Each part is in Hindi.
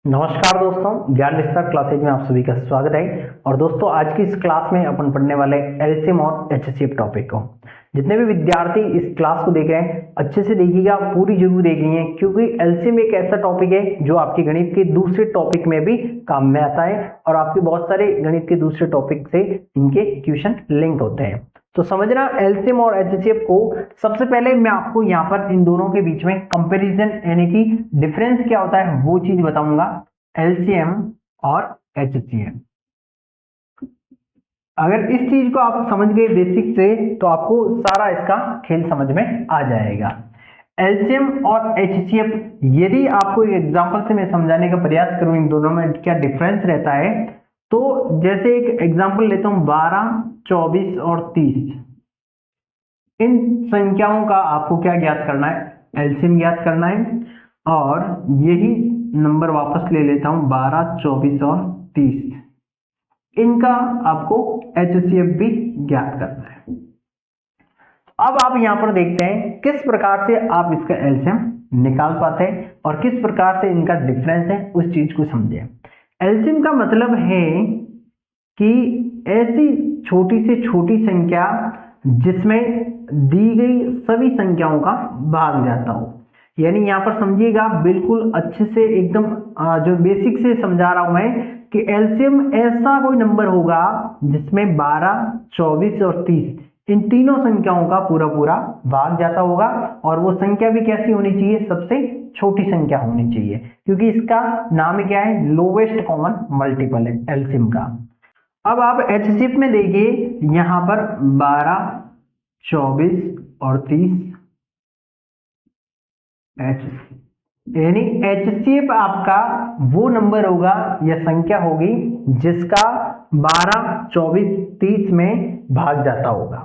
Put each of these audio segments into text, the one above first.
नमस्कार दोस्तों, ज्ञान विस्तार क्लासेज में आप सभी का स्वागत है। और दोस्तों, आज की इस क्लास में अपन पढ़ने वाले एलसीएम और एचसीएफ टॉपिक को। जितने भी विद्यार्थी इस क्लास को देख रहे हैं अच्छे से देखिएगा, पूरी जरूर देखनी है, क्योंकि एलसीएम एक ऐसा टॉपिक है जो आपके गणित के दूसरे टॉपिक में भी काम में आता है और आपके बहुत सारे गणित के दूसरे टॉपिक से इनके क्वेश्चन लिंक होते हैं। तो समझना एलसीएम और एचसीएफ को। सबसे पहले मैं आपको यहाँ पर इन दोनों के बीच में कंपैरिजन यानी कि डिफरेंस क्या होता है वो चीज बताऊंगा, एलसीएम और एचसीएफ। अगर इस चीज को आप समझ गए बेसिक से तो आपको सारा इसका खेल समझ में आ जाएगा। एलसीएम और एचसीएफ, यदि आपको एक एग्जांपल से मैं समझाने का प्रयास करूं इन दोनों में क्या डिफरेंस रहता है, तो जैसे एक एग्जांपल लेता हूं 12, 24 और 30। इन संख्याओं का आपको क्या ज्ञात करना है? एलसीएम ज्ञात करना है। और यही नंबर वापस ले लेता हूं 12, 24 और 30। इनका आपको एचसीएफ भी ज्ञात करना है। अब आप यहां पर देखते हैं किस प्रकार से आप इसका एलसीएम निकाल पाते हैं और किस प्रकार से इनका डिफरेंस है, उस चीज को समझें। एलसीएम का मतलब है कि ऐसी छोटी से छोटी संख्या जिसमें दी गई सभी संख्याओं का भाग जाता हो। यानी यहां पर समझिएगा बिल्कुल अच्छे से एकदम जो बेसिक से समझा रहा हूं मैं कि एलसीएम ऐसा कोई नंबर होगा जिसमें 12, 24 और 30 इन तीनों संख्याओं का पूरा पूरा भाग जाता होगा। और वो संख्या भी कैसी होनी चाहिए? सबसे छोटी संख्या होनी चाहिए, क्योंकि इसका नाम क्या है? लोवेस्ट कॉमन मल्टीपल है एलसीएम का। अब आप एचसीएफ में देखिए, यहां पर 12, 24 और 30 यानी एचसीएफ आपका वो नंबर होगा या संख्या होगी जिसका 12, 24, 30 में भाग जाता होगा।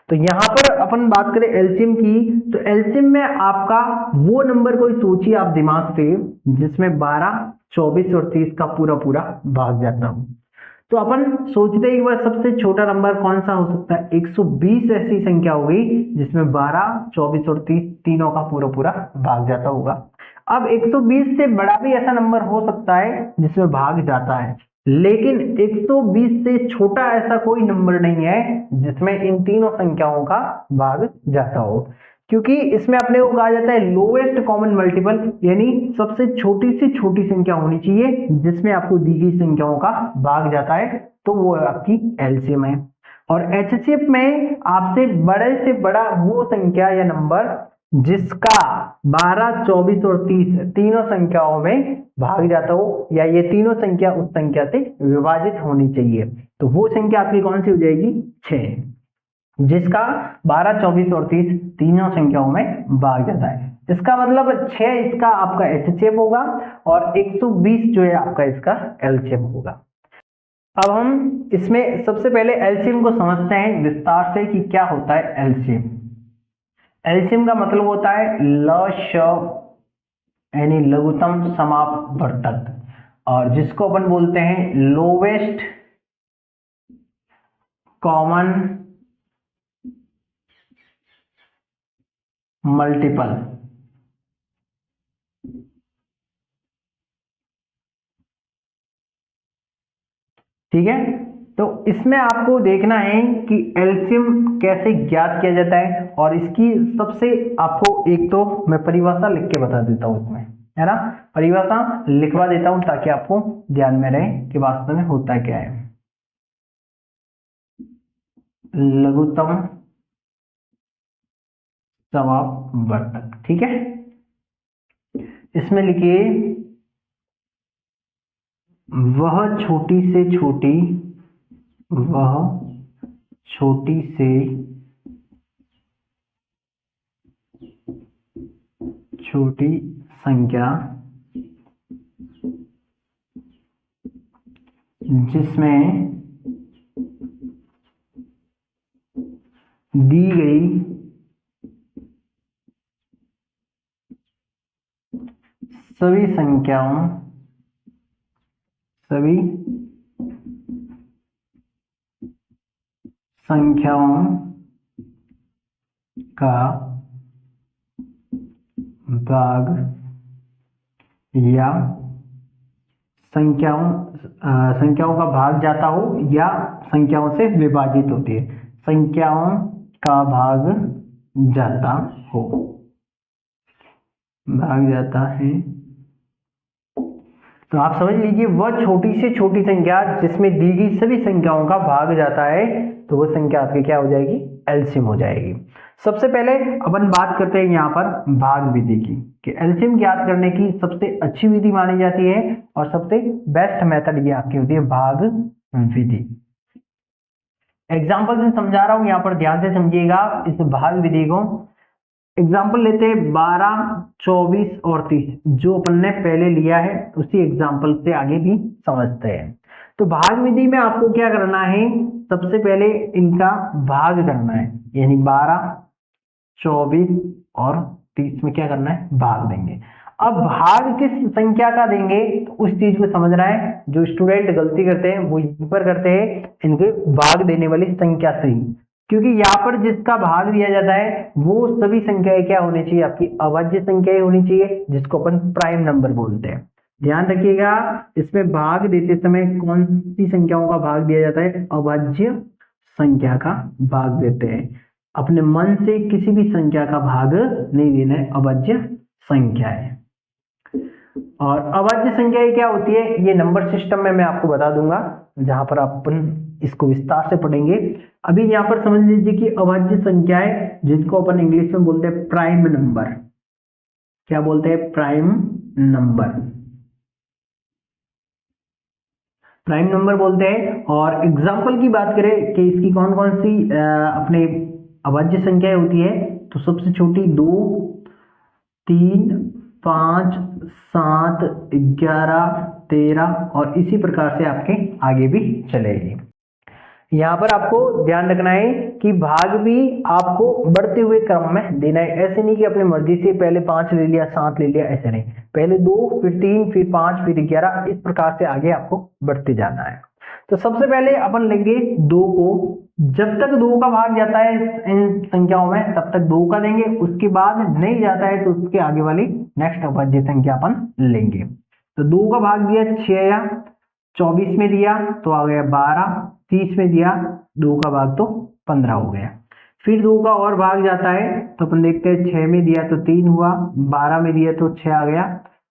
तो यहां पर अपन बात करें एलसीएम की, तो एलसीएम में आपका वो नंबर कोई सोचिए आप दिमाग से जिसमें 12, 24 और 30 का पूरा पूरा भाग जाता हो। तो अपन सोचते हैं कि सबसे छोटा नंबर कौन सा हो सकता है? 120 ऐसी संख्या होगी जिसमें 12, 24 और 30 तीनों का पूरा पूरा भाग जाता होगा। अब 120 से बड़ा भी ऐसा नंबर हो सकता है जिसमें भाग जाता है, लेकिन 120 से छोटा ऐसा कोई नंबर नहीं है जिसमें इन तीनों संख्याओं का भाग जाता हो, क्योंकि इसमें अपने को कहा जाता है लोएस्ट कॉमन मल्टीपल, यानी सबसे छोटी से छोटी संख्या होनी चाहिए जिसमें आपको दी गई संख्याओं का भाग जाता है, तो वो आपकी एलसीएम है। और एचसीएफ में आपसे बड़े से बड़ा वो संख्या या नंबर जिसका 12, 24 और 30 तीनों संख्याओं में भाग जाता हो, या ये तीनों संख्या उस संख्या से विभाजित होनी चाहिए, तो वो संख्या आपकी कौन सी हो जाएगी? 6, जिसका 12, 24 और 30 तीनों संख्याओं में भाग जाता है। इसका मतलब 6 इसका आपका एचसीएफ होगा और 120 जो है आपका इसका एलसीएम होगा। अब हम इसमें सबसे पहले एलसीएम को समझते हैं विस्तार से कि क्या होता है एलसीएम। एलसीएम का मतलब होता है यानी लघुत्तम समापवर्तक, और जिसको अपन बोलते हैं लोवेस्ट कॉमन मल्टीपल। ठीक है, तो इसमें आपको देखना है कि एलसीएम कैसे ज्ञात किया जाता है, और इसकी सबसे आपको एक तो मैं परिभाषा लिख के बता देता हूं इसमें, है ना, परिभाषा लिखवा देता हूं ताकि आपको ध्यान में रहे कि वास्तव में होता क्या है। लघुत्तम समापवर्तक, ठीक है, इसमें लिखिए वह छोटी से छोटी छोटी संख्या जिसमें दी गई सभी संख्याओं का भाग या संख्याओं का भाग जाता हो या संख्याओं से विभाजित होती है, संख्याओं का भाग जाता हो, भाग जाता है। तो आप समझ लीजिए वह छोटी से छोटी संख्या जिसमें दी गई सभी संख्याओं का भाग जाता है, तो वो संख्या आपकी क्या हो जाएगी, एलसीएम हो जाएगी। सबसे पहले अपन बात करते हैं यहाँ पर भाग विधि की, कि एलसीएम ज्ञात करने की सबसे अच्छी विधि मानी जाती है और सबसे बेस्ट मेथड ये आपकी होती है भाग विधि। एग्जाम्पल से समझा रहा हूं, यहाँ पर ध्यान से समझिएगा इस भाग विधि को। एग्जाम्पल लेते हैं 12, 24 और 30, जो अपन ने पहले लिया है उसी एग्जाम्पल से आगे भी समझते हैं। तो भाग विधि में आपको क्या करना है, सबसे पहले इनका भाग करना है, यानी 12, 24 और 30 में क्या करना है, भाग देंगे। अब भाग किस संख्या का देंगे तो उस चीज को समझना है। जो स्टूडेंट गलती करते हैं वो यहीं पर करते हैं, इनके भाग देने वाली संख्या से ही, क्योंकि यहाँ पर जिसका भाग दिया जाता है वो सभी संख्याएं क्या होनी चाहिए, आपकी अभाज्य संख्याएं होनी चाहिए, जिसको अपन प्राइम नंबर बोलते हैं। ध्यान रखिएगा इसमें भाग देते समय कौन सी संख्याओं का भाग दिया जाता है, अभाज्य संख्या का भाग देते हैं। अपने मन से किसी भी संख्या का भाग नहीं देना है, अभाज्य संख्या है। और अभाज्य संख्या क्या होती है, ये नंबर सिस्टम में मैं आपको बता दूंगा, जहां पर अपन इसको विस्तार से पढ़ेंगे। अभी यहाँ पर समझ लीजिए कि अभाज्य संख्याएं जिनको अपन इंग्लिश में बोलते हैं प्राइम नंबर, क्या बोलते हैं, प्राइम नंबर, प्राइम नंबर बोलते हैं। और एग्जाम्पल की बात करें कि इसकी कौन कौन सी अपने अभाज्य संख्याएं होती है, तो सबसे छोटी 2, 3, 5, 7, 11, 13 और इसी प्रकार से आपके आगे भी चलेगी। यहाँ पर आपको ध्यान रखना है कि भाग भी आपको बढ़ते हुए क्रम में देना है। ऐसे नहीं कि अपनी मर्जी से पहले 5 ले लिया, 7 ले लिया, ऐसे नहीं, पहले 2, फिर 3, फिर 5, फिर 11, इस प्रकार से आगे आपको बढ़ते जाना है। तो सबसे पहले अपन लेंगे 2 को, जब तक 2 का भाग जाता है इन संख्याओं में तब तक 2 का देंगे, उसके बाद नहीं जाता है तो उसके आगे वाली नेक्स्ट अभाज्य संख्या अपन लेंगे। तो 2 का भाग दिया 6 या 24 में दिया तो आ गया 12, 30 में दिया 2 का भाग तो 15 हो गया। फिर 2 का और भाग जाता है तो अपन देखते हैं 6 में दिया तो 3 हुआ, 12 में दिया तो 6 आ गया,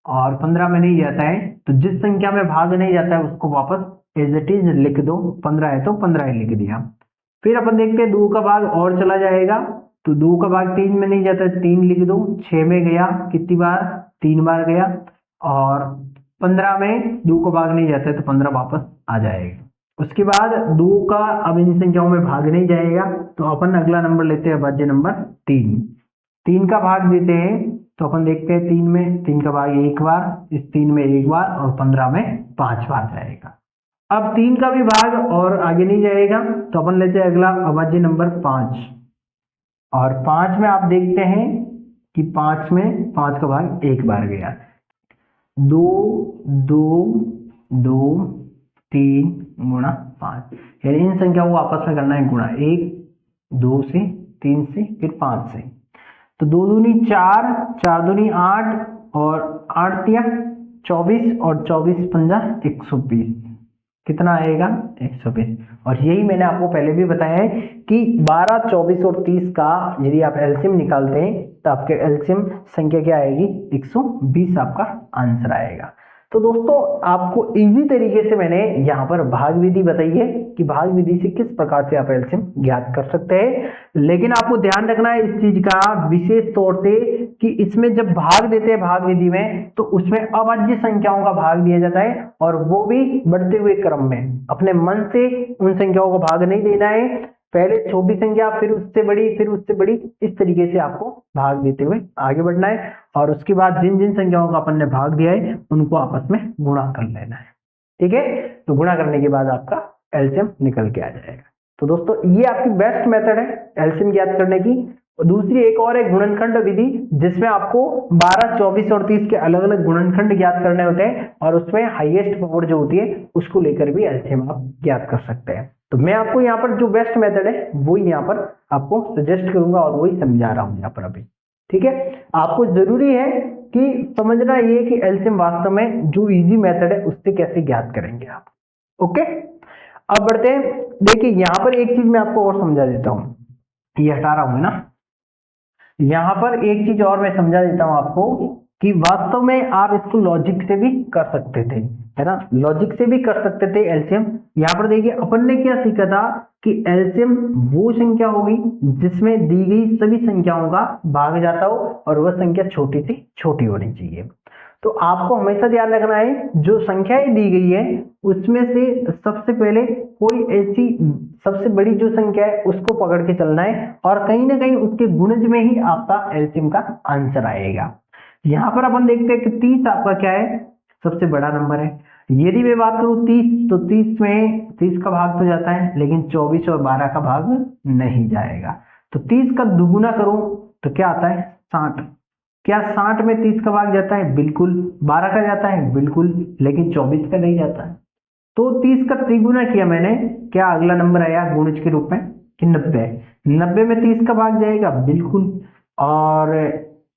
और 15 में नहीं जाता है तो जिस संख्या में भाग नहीं जाता है उसको वापस एज इट इज लिख दो, 15 है तो 15 ही लिख दिया। फिर अपन देखते हैं 2 का भाग और चला जाएगा, तो 2 का भाग 3 में नहीं जाता है 3 लिख दो, 6 में गया कितनी बार, 3 बार गया, और 15 में 2 का भाग नहीं जाता है तो 15 वापस आ जाएगा। उसके बाद 2 का अब इन संख्याओं में भाग नहीं जाएगा तो अपन अगला नंबर लेते हैं अभाज्य नंबर 3। 3 का भाग देते हैं तो अपन देखते हैं 3 में 3 का भाग एक बार, इस 3 में एक बार, और 15 में 5 बार जाएगा। अब 3 का भी भाग और आगे नहीं जाएगा तो अपन लेते हैं अगला अभाज्य नंबर 5, और 5 में आप देखते हैं कि 5 में 5 का भाग एक बार गया, 2, 2, 2, 3 गुणा 5, यानी इन संख्याओं को आपस में करना है गुणा, 1, 2 से, 3 से, फिर 5 से। तो 2 दूनी 4, 4 दूनी 8, और 8 तिया 24, और 24 पंजा 120, कितना आएगा 120। और यही मैंने आपको पहले भी बताया है कि 12, 24 और 30 का यदि आप एलसीएम निकालते हैं तो आपके एलसीएम संख्या क्या आएगी, 120 आपका आंसर आएगा। तो दोस्तों आपको इजी तरीके से मैंने यहाँ पर भाग विधि बताई है कि भाग विधि से किस प्रकार से आप एलसीएम ज्ञात कर सकते हैं। लेकिन आपको ध्यान रखना है इस चीज का विशेष तौर से कि इसमें जब भाग देते हैं भाग विधि में तो उसमें अभाज्य संख्याओं का भाग दिया जाता है, और वो भी बढ़ते हुए क्रम में। अपने मन से उन संख्याओं को भाग नहीं देना है, पहले छोटी संख्या फिर उससे बड़ी फिर उससे बड़ी, इस तरीके से आपको भाग देते हुए आगे बढ़ना है, और उसके बाद जिन जिन संख्याओं का अपन ने भाग दिया है उनको आपस में गुणा कर लेना है। ठीक है, तो गुणा करने के बाद आपका एलसीएम निकल के आ जाएगा। तो दोस्तों ये आपकी बेस्ट मेथड है एलसीएम ज्ञात करने की। दूसरी एक और है गुणनखंड विधि, जिसमें आपको 12, 24 और 30 के अलग अलग गुणनखंड ज्ञात करने होते हैं, और उसमें हाईएस्ट पावर जो होती है उसको लेकर भी एलसीएम आप ज्ञात कर सकते हैं। तो मैं आपको यहाँ पर जो बेस्ट मेथड है वही यहाँ पर आपको सजेस्ट करूंगा और वही समझा रहा हूँ यहाँ पर अभी। ठीक है, आपको जरूरी है कि समझना ये कि एलसीएम वास्तव में जो इजी मेथड है उससे कैसे ज्ञात करेंगे आप। ओके, अब बढ़ते हैं। देखिए यहां पर एक चीज मैं आपको और समझा देता हूं, ये हटा रहा हूं ना, यहां पर एक चीज और मैं समझा देता हूं आपको कि वास्तव में आप इसको लॉजिक से भी कर सकते थे, है ना, लॉजिक से भी कर सकते थे एलसीएम। यहां पर देखिए अपन ने क्या सीखा था कि एलसीएम वो संख्या होगी जिसमें दी गई सभी संख्याओं का भाग जाता हो और वह संख्या छोटी से छोटी होनी चाहिए। तो आपको हमेशा ध्यान रखना है जो संख्याएं दी गई है उसमें से सबसे पहले कोई ऐसी सबसे बड़ी जो संख्या है उसको पकड़ के चलना है और कहीं ना कहीं उसके गुणज में ही आपका एलसीएम का आंसर आएगा। यहां पर अपन देखते हैं कि 30 आपका क्या है, सबसे बड़ा नंबर है। यदि मैं बात करूं 30, तो 30 में 30 का भाग तो जाता है लेकिन 24 और 12 का भाग नहीं जाएगा। तो 30 का दुगुना करूं तो क्या आता है 60। क्या 60 में 30 का भाग जाता है? बिल्कुल। 12 का जाता है? बिल्कुल, लेकिन 24 का नहीं जाता है। तो 30 का त्रिगुना किया मैंने, क्या अगला नंबर आया गुणज के रूप में कि 90। 90 में 30 का भाग जाएगा? बिल्कुल। और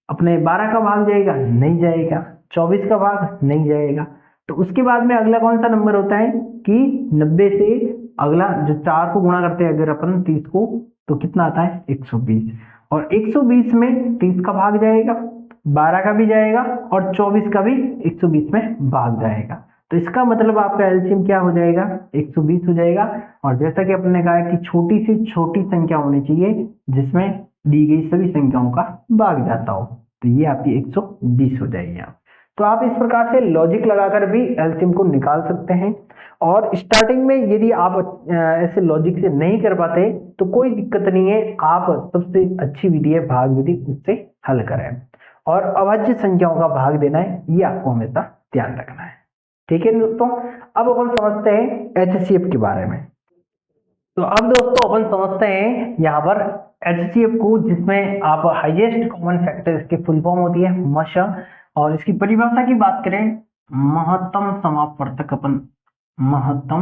अपने 12 का भाग जाएगा? नहीं जाएगा। 24 का भाग नहीं जाएगा। तो उसके बाद में अगला कौन सा नंबर होता है कि 90 से अगला जो 4 को गुणा करते हैं अगर अपन 30 को, तो कितना आता है 120। और 120 में 30 का भाग जाएगा, 12 का भी जाएगा और 24 का भी 120 में भाग जाएगा। तो इसका मतलब आपका एलसीएम क्या हो जाएगा 120 हो जाएगा। और जैसा कि अपने कहा कि छोटी से छोटी संख्या होनी चाहिए जिसमें दी गई सभी संख्याओं का भाग जाता हो, तो ये आपकी 120 हो जाएगी। आप तो आप इस प्रकार से लॉजिक लगाकर भी एलसीएम को निकाल सकते हैं। और स्टार्टिंग में यदि आप ऐसे लॉजिक से नहीं कर पाते तो कोई दिक्कत नहीं है, आप सबसे अच्छी विधि है भाग विधि, उससे हल करें। और अभाज्य संख्याओं का भाग देना है, ये आपको हमेशा ध्यान रखना है। ठीक है दोस्तों, अब अपन समझते हैं एचसीएफ के बारे में। तो अब दोस्तों अपन समझते हैं यहाँ पर एचसीएफ को, जिसमें आप हाईएस्ट कॉमन फैक्टर इसकी फुल फॉर्म होती है मश। और इसकी परिभाषा की बात करें, महत्तम समापवर्तक, अपन महत्तम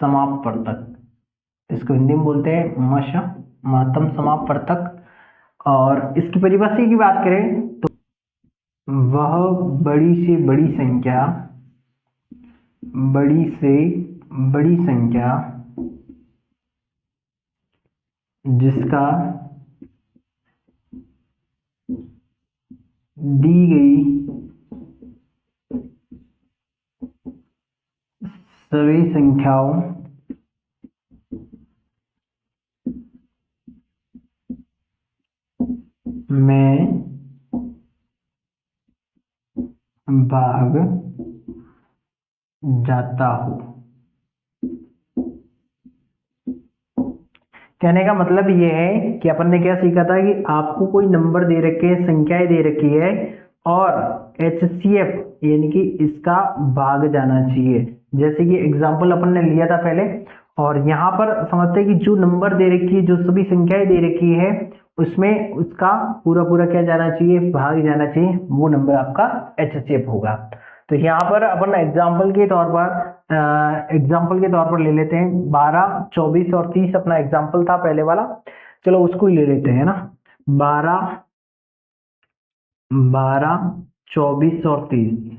समापवर्तक, इसको हिंदी में बोलते हैं मश, महत्तम समापवर्तक। और इसकी परिभाषा की बात करें तो वह बड़ी से बड़ी संख्या, बड़ी से बड़ी संख्या जिसका दी गई सभी संख्याओं में भाग जाता हो। कहने का मतलब ये है कि अपन ने क्या सीखा था कि आपको कोई नंबर दे रखे हैं, संख्याएं दे रखी है और एचसीएफ यानी कि इसका भाग जाना चाहिए। जैसे कि एग्जांपल अपन ने लिया था पहले, और यहाँ पर समझते हैं कि जो नंबर दे रखी है, जो सभी संख्याएं दे रखी है, उसमें उसका पूरा पूरा क्या जाना चाहिए, भाग जाना चाहिए, वो नंबर आपका एचसीएफ होगा। तो यहाँ पर अपन एग्जाम्पल के तौर पर ले लेते हैं 12, 24 और 30 अपना एग्जाम्पल था पहले वाला, चलो उसको ही ले लेते हैं ना। 12, 24 और 30।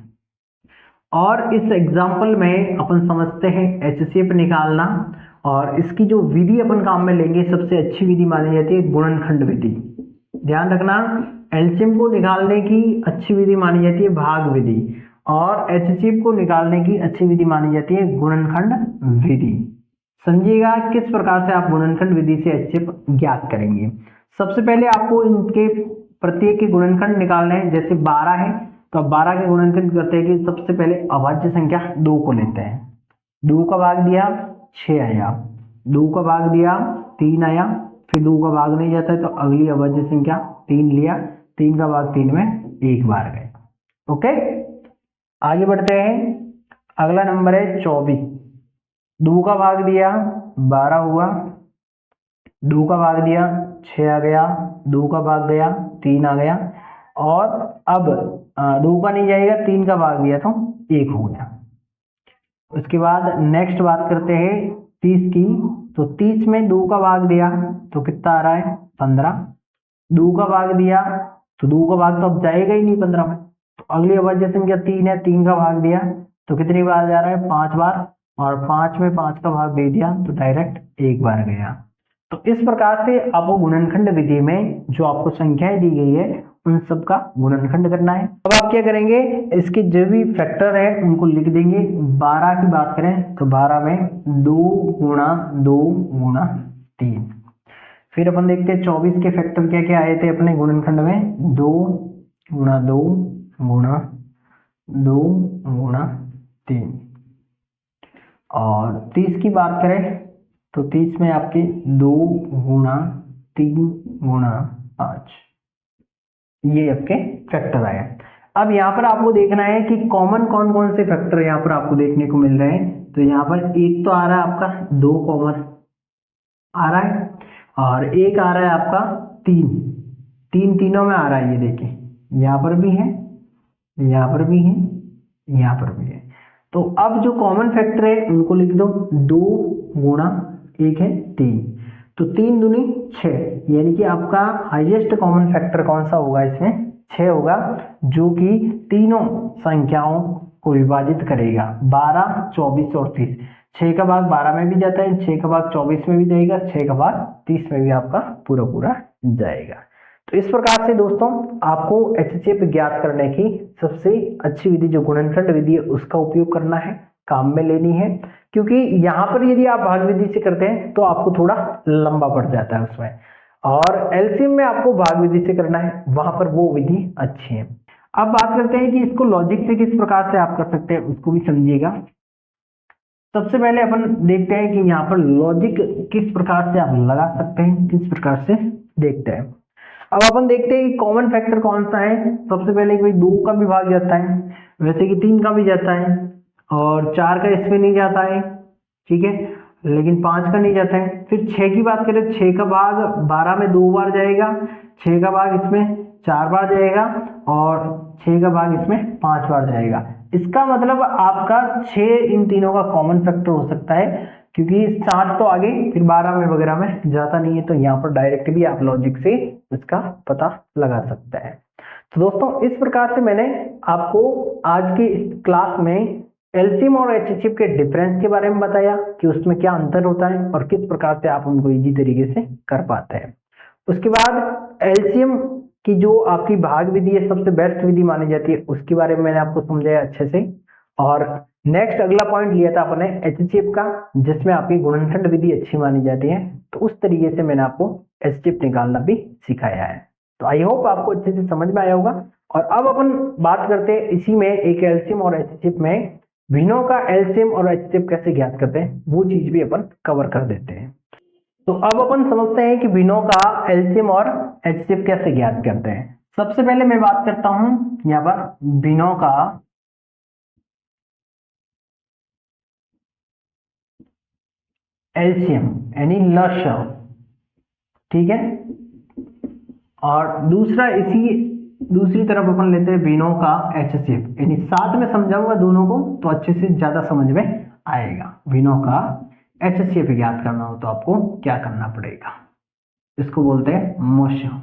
और इस एग्जाम्पल में अपन समझते हैं एचसीएफ निकालना, और इसकी जो विधि अपन काम में लेंगे सबसे अच्छी विधि मानी जाती है गुणनखंड विधि। ध्यान रखना, एलसीएम को निकालने की अच्छी विधि मानी जाती है भाग विधि, और एचसीएफ को निकालने की अच्छी विधि मानी जाती है गुणनखंड विधि। समझिएगा किस प्रकार से आप गुणनखंड विधि से एचसीएफ ज्ञात करेंगे। सबसे पहले आपको इनके प्रत्येक के गुणनखंड निकालने हैं। जैसे 12 है तो अब 12 के गुणनखंड करते हैं कि सबसे पहले अभाज्य संख्या 2 को लेते हैं। 2 का भाग दिया 6 आया, 2 का भाग दिया 3 आया, फिर 2 का भाग नहीं जाता है तो अगली अभाज्य संख्या 3 लिया, 3 का भाग 3 में एक बार गए। ओके, आगे बढ़ते हैं। अगला नंबर है 24। 2 का भाग दिया 12 हुआ, 2 का भाग दिया 6 आ गया, 2 का भाग गया 3 आ गया, और अब 2 का नहीं जाएगा, 3 का भाग दिया तो 1 हो गया। उसके बाद नेक्स्ट बात करते हैं 30 की। तो 30 में 2 का भाग दिया तो कितना आ रहा है 15, 2 का भाग दिया तो 2 का भाग तो अब जाएगा ही नहीं 15 में, तो अगली अभाज्य संख्या 3 है, 3 का भाग दिया तो कितनी बार जा रहा है 5 बार, और 5 में 5 का भाग दे दिया तो डायरेक्ट 1 बार गया। तो इस प्रकार से आपको गुणनखंड विधि में जो आपको संख्याएं दी गई है उन सब का गुणनखंड करना है। अब आप क्या करेंगे, इसके जो भी फैक्टर है उनको लिख देंगे। 12 की बात करें तो 12 में 2 गुणा 2 गुणा 3। फिर अपन देखते हैं 24 के फैक्टर क्या क्या आए थे अपने गुणनखंड में, 2 गुणा 2 गुणा 2 गुणा 3। और 30 की बात करें तो 30 में आपके 2 गुणा 3 गुणा 5, ये आपके फैक्टर आए। अब यहाँ पर आपको देखना है कि कॉमन कौन कौन से फैक्टर यहाँ पर आपको देखने को मिल रहे हैं। तो यहाँ पर एक तो आ रहा है आपका 2 कॉमन आ रहा है, और एक आ रहा है आपका 3, तीनों में आ रहा है, ये देखिए यहाँ पर भी है, यहाँ पर भी है, यहाँ पर भी है। तो अब जो कॉमन फैक्टर है उनको लिख दो, 2 गुणा 1 है 3, तो 3 दूनी 6, यानी कि आपका हाईएस्ट कॉमन फैक्टर कौन सा होगा इसमें 6 होगा, जो कि तीनों संख्याओं को विभाजित करेगा, 12, 24 और 30। 6 का भाग 12 में भी जाता है, 6 का भाग 24 में भी जाएगा, 6 का भाग 30 में भी आपका पूरा पूरा जाएगा। तो इस प्रकार से दोस्तों आपको HCF ज्ञात करने की सबसे अच्छी विधि जो गुणनखंड विधि है उसका उपयोग करना है, काम में लेनी है, क्योंकि यहाँ पर यदि आप भाग विधि से करते हैं तो आपको थोड़ा लंबा पड़ जाता है उसमें, और एलसीएम में आपको भाग विधि से करना है, वहां पर वो विधि अच्छी है। अब बात करते हैं कि इसको लॉजिक से किस प्रकार से आप कर सकते हैं, उसको भी समझिएगा। सबसे पहले अपन देखते हैं कि यहाँ पर लॉजिक किस प्रकार से आप लगा सकते हैं, किस प्रकार से देखते हैं। अब अपन देखते हैं कि कॉमन फैक्टर कौन सा है। सबसे पहले भाई 2 का भी भाग जाता है, वैसे कि 3 का भी जाता है, और 4 का इसमें नहीं जाता है, ठीक है, लेकिन 5 का नहीं जाता है। फिर 6 की बात करें, 6 का भाग 12 में 2 बार जाएगा, 6 का भाग इसमें 4 बार जाएगा, और 6 का भाग इसमें 5 बार जाएगा। इसका मतलब आपका 6 इन तीनों का कॉमन फैक्टर हो सकता है, क्योंकि 7 तो आगे फिर 12 में वगैरह में जाता नहीं है, तो यहाँ पर डायरेक्ट भी आप लॉजिक से इसका पता लगा सकते हैं। तो दोस्तों इस प्रकार से मैंने आपको आज के इस क्लास में एलसीएम और एचसीएफ के डिफरेंस के बारे में बताया कि उसमें क्या अंतर होता है और किस प्रकार से आप उनको इजी तरीके से कर पाते हैं। उसके बाद एलसीएम की जो आपकी भाग विधि है सबसे बेस्ट विधि मानी जाती है, उसके बारे में मैंने आपको समझाया अच्छे से। और नेक्स्ट अगला पॉइंट लिया था अपने एचसीएफ का, जिसमें आपकी गुणनखंड विधि अच्छी मानी जाती है, तो उस तरीके से मैंने आपको एचसीएफ निकालना भी सिखाया है। तो आई होप आपको अच्छे से समझ में आया होगा। और अब अपन बात करते हैं इसी में एक एलसीएम और एचसीएफ में भिन्नों का एलसीएम और एचसीएफ कैसे ज्ञात करते हैं, वो चीज भी अपन कवर कर देते हैं। तो अब अपन समझते हैं कि भिन्नों का एलसीएम और एचसीएफ कैसे ज्ञात करते हैं। सबसे पहले मैं बात करता हूं यहाँ पर भिन्नों का एलसीएम यानी लसागु, ठीक है, और दूसरी तरफ अपन लेते हैं भिन्नों का एचसीएफ, यानी साथ में समझाऊंगा दोनों को तो अच्छे से ज्यादा समझ में आएगा। भिन्नों का एचसीएफ ज्ञात करना हो तो आपको क्या करना पड़ेगा, इसको बोलते हैं मोशन।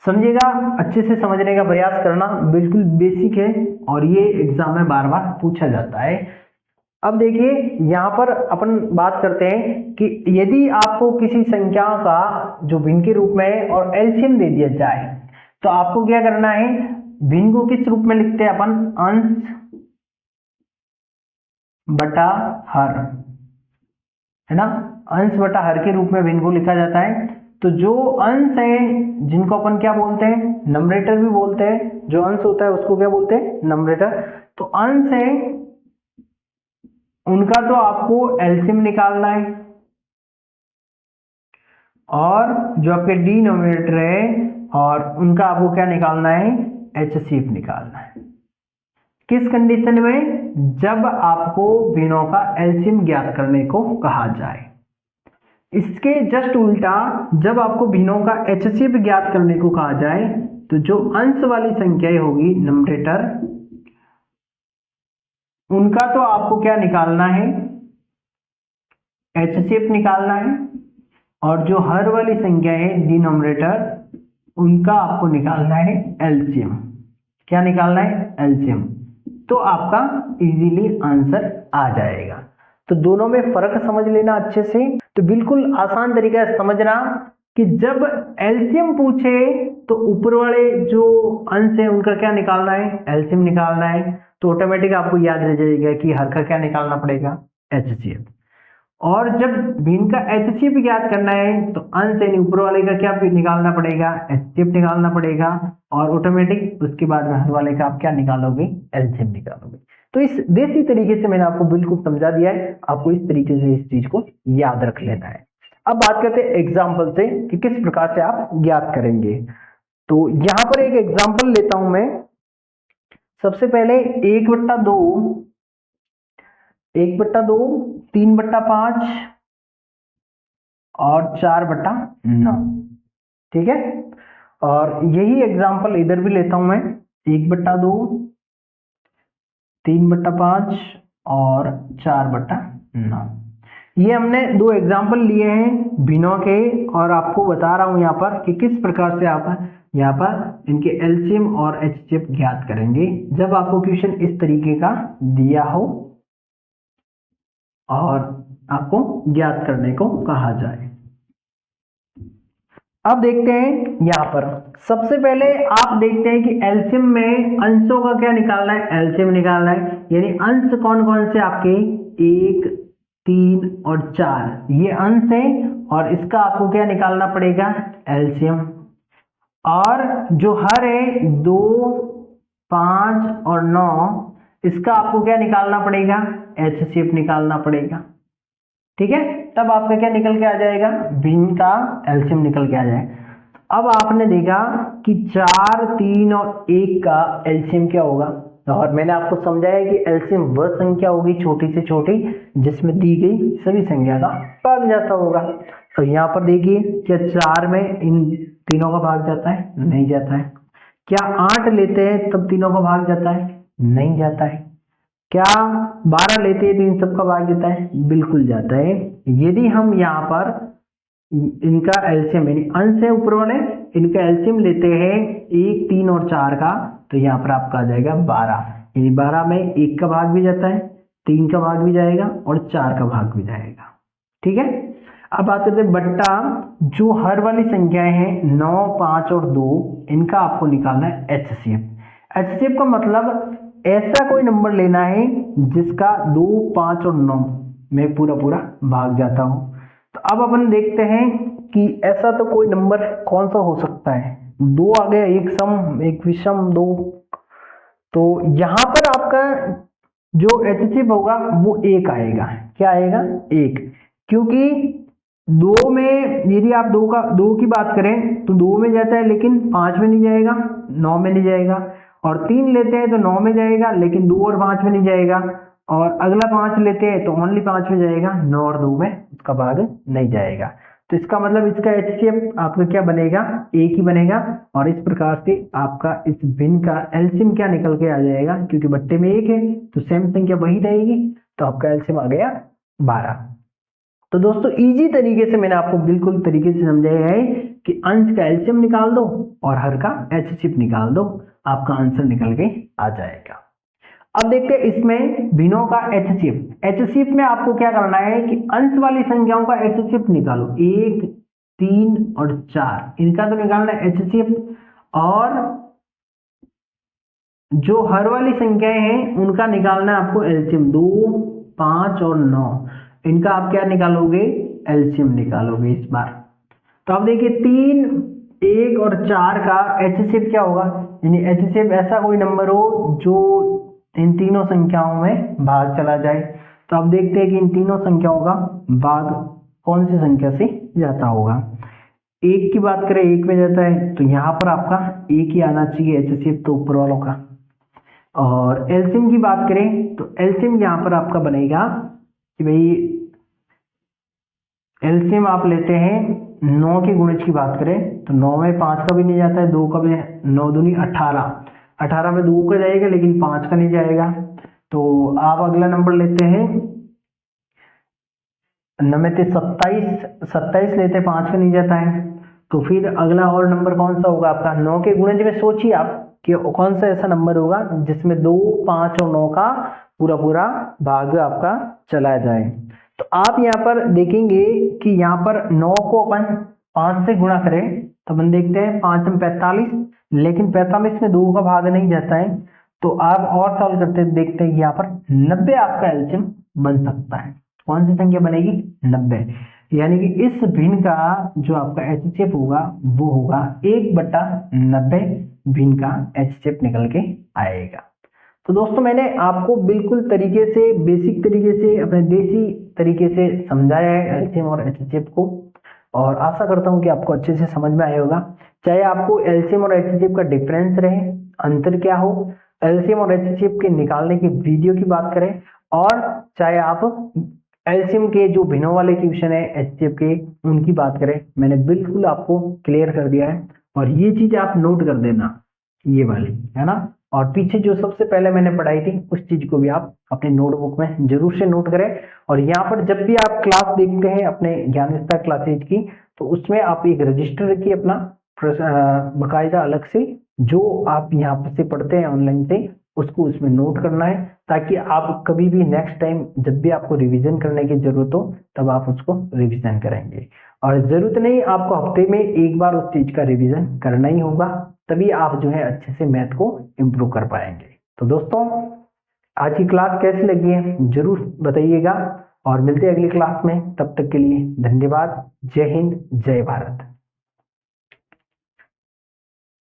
समझिएगा, अच्छे से समझने का प्रयास करना, बिल्कुल बेसिक है और ये एग्जाम में बार बार पूछा जाता है। अब देखिए यहाँ पर अपन बात करते हैं कि यदि आपको किसी संख्या का जो भिन्न के रूप में और एलसीएम दे दिया जाए तो आपको क्या करना है, भिन्न को किस रूप में लिखते हैं अपन, अंश बटा हर, है ना, अंश बटा हर के रूप में भिन्न को लिखा जाता है। तो जो अंश है जिनको अपन क्या बोलते हैं, नंबरेटर भी बोलते हैं, जो अंश होता है उसको क्या बोलते हैं, नंबरेटर। तो अंश है उनका तो आपको एलसीएम निकालना है, और जो आपके डिनोमिनेटर है और उनका आपको क्या निकालना है, एचसीएफ निकालना है। किस कंडीशन में, जब आपको भिन्नों का एलसीएम ज्ञात करने को कहा जाए। इसके जस्ट उल्टा जब आपको भिन्नों का एचसीएफ ज्ञात करने को कहा जाए तो जो अंश वाली संख्याएं होगी नंबरेटर, उनका तो आपको क्या निकालना है, HCF निकालना है और जो हर वाली संख्या है डिनोमिनेटर उनका आपको निकालना है एलसीएम। क्या निकालना है? एलसीएम। तो आपका इजीली आंसर आ जाएगा। तो दोनों में फर्क समझ लेना अच्छे से। तो बिल्कुल आसान तरीका है समझना कि जब एलसीएम पूछे तो ऊपर वाले जो अंश है उनका क्या निकालना है? एलसीएम निकालना है। तो ऑटोमेटिक आपको याद रह जाएगा कि हर का क्या निकालना पड़ेगा? HCF। और जब भिन्न का HCF ज्ञात करना है तो अंश यानी ऊपर वाले का क्या निकालना पड़ेगा? HCF निकालना पड़ेगा। और ऑटोमेटिक उसके बाद हर वाले का आप क्या निकालोगे? एलसीएम निकालोगे। तो इस देसी तरीके से मैंने आपको बिल्कुल समझा दिया है, आपको इस तरीके से इस चीज को याद रख लेना है। अब बात करते हैं एग्जाम्पल से कि किस प्रकार से आप ज्ञात करेंगे। तो यहां पर एक एग्जाम्पल लेता हूं मैं। सबसे पहले 1/2, 1/2, 3/5 और 4/9। ठीक है। और यही एग्जाम्पल इधर भी लेता हूं मैं, 1/2, 3/5 और 4/9। ये हमने दो एग्जाम्पल लिए हैं भिन्नों के और आपको बता रहा हूं यहां पर कि किस प्रकार से आप यहां पर इनके एलसीएम और एचसीएफ ज्ञात करेंगे जब आपको क्वेश्चन इस तरीके का दिया हो और आपको ज्ञात करने को कहा जाए। अब देखते हैं यहां पर सबसे पहले आप देखते हैं कि एलसीएम में अंशों का क्या निकालना है? एलसीएम निकालना है। यानी अंश कौन कौन से आपके? 1, 3 और 4 ये अंश है और इसका आपको क्या निकालना पड़ेगा? एलसीएम। और जो हर है 2, 5 और 9 इसका आपको क्या निकालना पड़ेगा? HCF निकालना पड़ेगा। ठीक है। तब आपका क्या निकल के आ जाएगा? भिन्न का एलसीएम निकल के आ जाएगा। अब आपने देखा कि 4, 3 और 1 का एलसीएम क्या होगा और मैंने आपको समझाया कि एलसीएम वह संख्या होगी छोटी से छोटी जिसमें दी गई सभी संख्या का भाग जाता होगा। तो यहाँ पर देखिए क्या 4 में इन तीनों का भाग जाता है? नहीं जाता है। क्या 8 लेते हैं तब तीनों का भाग जाता है? नहीं जाता है। क्या 12 लेते हैं तो इन सब का भाग जाता है? बिल्कुल जाता है। यदि हम यहाँ पर इनका एलसीएम यानी अंश है ऊपर वाले इनका एलसीएम लेते हैं 1, 3 और 4 का तो यहाँ पर आपका आ जाएगा 12। यानी 12 में 1 का भाग भी जाता है, 3 का भाग भी जाएगा और 4 का भाग भी जाएगा। ठीक है। अब बात करते हैं बट्टा जो हर वाली संख्याएं हैं 9, 5 और 2 इनका आपको निकालना है HCF। HCF का मतलब ऐसा कोई नंबर लेना है जिसका 2, 5 और 9 में पूरा पूरा भाग जाता हो। तो अब अपन देखते हैं कि ऐसा तो कोई नंबर कौन सा हो सकता है। 2 आ गया, एक सम एक विषम 2। तो यहां पर आपका जो HCF होगा वो 1 आएगा। क्या आएगा? 1। क्योंकि 2 में यदि आप 2 की बात करें तो 2 में जाता है लेकिन 5 में नहीं जाएगा, 9 में नहीं जाएगा। और 3 लेते हैं तो 9 में जाएगा लेकिन 2 और 5 में नहीं जाएगा। और अगला 5 लेते हैं तो ओनली 5 में जाएगा, 9 और 2 में उसका भाग नहीं जाएगा। तो इसका मतलब इसका HCF आपका क्या बनेगा? 1 ही बनेगा। और इस प्रकार से आपका इस भिन्न का एलसीएम क्या निकल के आ जाएगा? क्योंकि बट्टे में 1 है तो सेम संख्या वही रहेगी तो आपका एलसीएम आ गया 12। तो दोस्तों इजी तरीके से मैंने आपको बिल्कुल तरीके से समझाया है कि अंश का एलसीएम निकाल दो और हर का HCF निकाल दो, आपका आंसर निकल के आ जाएगा। अब देखते हैं इसमें भिन्नों का HCF। HCF में आपको क्या करना है कि अंश वाली संख्याओं का HCF निकालो। 1, 3 और 4 इनका तो निकालना है HCF। और जो हर वाली संख्याएं हैं उनका निकालना है आपको एलसीएम। 2, 5 और 9 इनका आप क्या निकालोगे? एलसीएम निकालोगे इस बार। तो अब देखिए 3, 1 और 4 का HCF क्या होगा? यानी HCF ऐसा कोई नंबर हो जो इन तीनों संख्याओं में भाग चला जाए। तो अब देखते हैं कि इन तीनों संख्याओं का भाग कौन सी संख्या से जाता होगा। 1 की बात करें 1 में जाता है तो यहाँ पर आपका 1 ही आना चाहिए HCF तो ऊपर वालों का। और एलसीएम की बात करें तो एलसीएम यहाँ पर आपका बनेगा कि भाई एलसीएम आप लेते हैं 9 के गुणज की बात करें तो 9 में 5 का भी नहीं जाता है, 2 का भी, 9 दूनी 18, 18 में 2 का जाएगा लेकिन 5 का नहीं जाएगा। तो आप अगला नंबर लेते हैं 9 में से 27, 27 लेते 5 में नहीं जाता है, तो फिर अगला और नंबर कौन सा होगा आपका 9 के गुणज में। सोचिए आप कि कौन सा ऐसा नंबर होगा जिसमें 2, 5 और 9 का पूरा पूरा भाग आपका चला जाए। तो आप यहाँ पर देखेंगे कि यहाँ पर 9 को अपन 5 से गुणा करें तो अपन देखते हैं 5 में 45, लेकिन 45 में 2 का भाग नहीं जाता है। तो आप और सॉल्व करते देखते हैं कि यहाँ पर 90 आपका एलसीएम बन सकता है। कौन सी संख्या बनेगी 90, यानी कि इस भिन्न का जो आपका एचसीएफ होगा वो होगा 1/90 भिन्न का एचसीएफ निकल के आएगा। तो दोस्तों मैंने आपको बिल्कुल तरीके से बेसिक तरीके से अपने देसी तरीके से समझाया है एलसीएम और एचसीएफ को, और आशा करता हूं कि आपको अच्छे से समझ में आया होगा। चाहे आपको एलसीएम और एचसीएफ का डिफरेंस रहे, अंतर क्या हो, एलसीएम और एचसीएफ के निकालने की वीडियो की बात करें, और चाहे आप एलसीएम के जो भिन्नों वाले क्वेश्चन है एचसीएफ के उनकी बात करें, मैंने बिल्कुल आपको क्लियर कर दिया है। और ये चीज आप नोट कर देना, ये वाली है ना, और पीछे जो सबसे पहले मैंने पढ़ाई थी उस चीज को भी आप अपने नोटबुक में जरूर से नोट करें। और यहाँ पर जब भी आप क्लास देखते हैं अपने ज्ञान विस्तार क्लासेज की, तो उसमें आप एक रजिस्टर रखिए अपना बकायदा अलग से, जो आप यहाँ से पढ़ते हैं ऑनलाइन से उसको उसमें नोट करना है, ताकि आप कभी भी नेक्स्ट टाइम जब भी आपको रिवीजन करने की जरूरत हो तब आप उसको रिवीजन करेंगे। और जरूरत नहीं आपको हफ्ते में एक बार उस चीज का रिवीजन करना ही होगा, तभी आप जो है अच्छे से मैथ को इम्प्रूव कर पाएंगे। तो दोस्तों आज की क्लास कैसी लगी है जरूर बताइएगा, और मिलते हैं अगली क्लास में। तब तक के लिए धन्यवाद। जय हिंद, जय भारत।